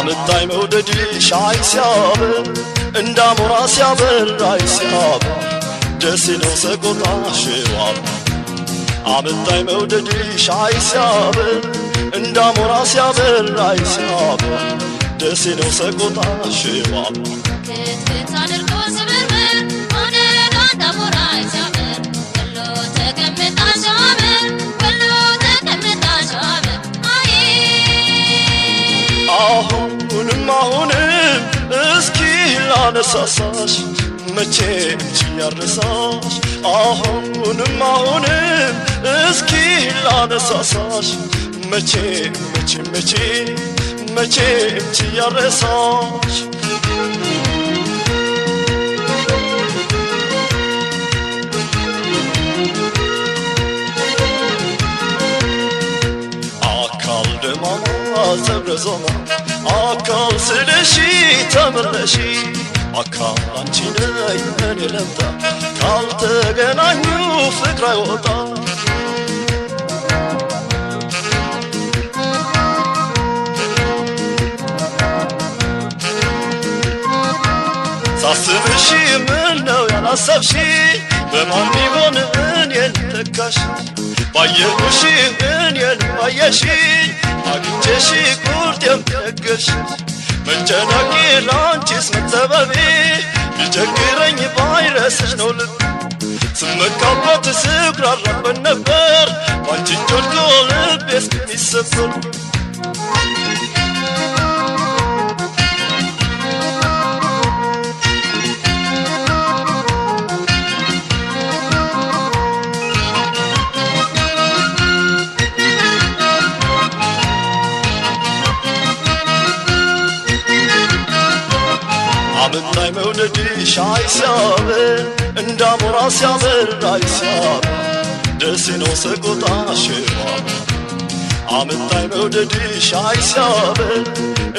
አመጣኝ መውደድሽ አይ ሲያምር እንዳሞራ ሲያበር አይ ሲያምር ደስ ነው ሰቆጣሽ ዋብ አመጣኝ መውደድሽ አይ ሲያምር እንዳሞራ ሲያበር አይ ሲያምር ደስ ነው ሰቆጣሽ ዋብ ክትክት አድርጎ ስብርብር ሆነና እንዳሞራ አይ ሲያምር ወሎ ተቀምጣ ሻምር ወሎ ተቀምጣ ሻምር አይ አሁንም እስኪ ላነሳሳሽ መቼም ችያርሳሽ አሁንም እስኪ ላነሳሳሽ መቼም ችያርሳሽ አካል ደማማ ዘብረዞማ አካል ስለሺ ተመለሺ አካል አንቺ ነይ እኔ ለምታ ካልተገናኙ ፍቅር አይወጣ ሳስብሽ ምነው ያላሰብሽ በማን ቢሆን እኔን ተካሽ ባየሁሽ እኔን ባየሽ አግኝቼሽ ቁርጤም ነገርሽ መጨነቄ ላንቺስ መጠበቤ ቢቸግረኝ ባይረስሽ ነው ልብ ስመካበት ስኩራራበት ነበር ባንቺ ጆልቶ ልቤ እስከሚሰበር አመጣኝ መውደድሽ አይ ሲያምር እንዳሞራ ሲያበር አይ ሲያምር ደስ ነው ሰቆጣሽ ዋብ አመጣኝ መውደድሽ አይ ሲያምር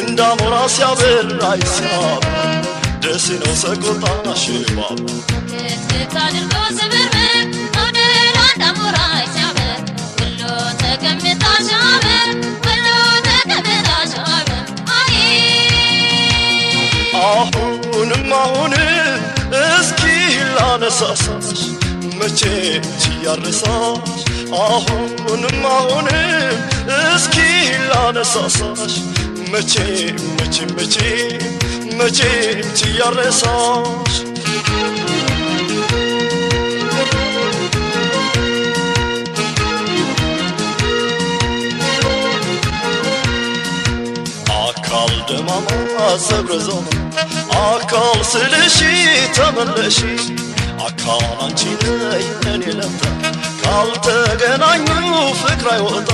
እንዳሞራ ሲያበር አይ ሲያምር ደስ ነው ሰቆጣሽ ዋብ ክትክት አድርጎ ስብርብር ሆነና እንዳሞራ አይ ሲያምር ወሎ ተቀምጣ ሻምር ወሎ ተቀምጣ ሻምር አይ አሁንም እስኪ ላነሳሳሽ መቼም ችያርሳሽ አሁንም እስኪ ላነሳሳሽ መቼም ችያርሳሽ አካል ደማማ ዘብረዞማ አካል ስለሺ ተመለሺ አካል አንቺ ነይ እኔ ለምታ ካልተገናኙ ፍቅር አይወጣ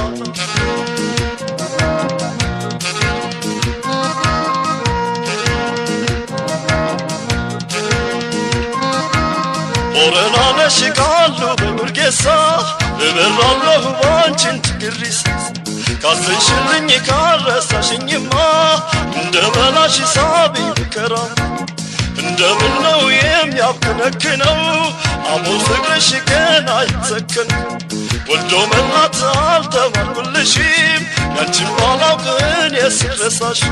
ቦረና ነሽ ካሉ በሙርጌሳ እበራለሁ ባንቺን ትግሪሳ ካዘንሽልኝ ካረሳሽኝማ እንደመላሽ ሳቢ ብከራ እንደምን ነው የሚያብከነክነው አሞል ፍቅርሽ ገና አይዘከን ወልዶ መላት አልተማርኩልሽም ያንቺን ባላውቅን የስረሳሽ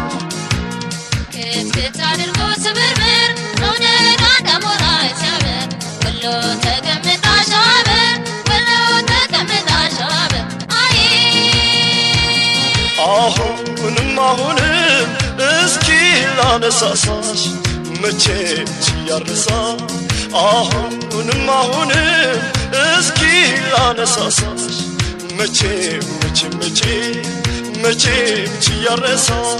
ክትክት አድርጎ ስብርብር ሆነና እንዳሞራ አይ ሲያምር ወሎ ተቀምጣ ሻምር ወሎ ተቀምጣ ሻምር አይ አሁንም እስኪ ላነሳሳሽ መቼም ችያርሳሽ አሁንም እስኪ ላነሳሳሽ መቼም ችያርሳሽ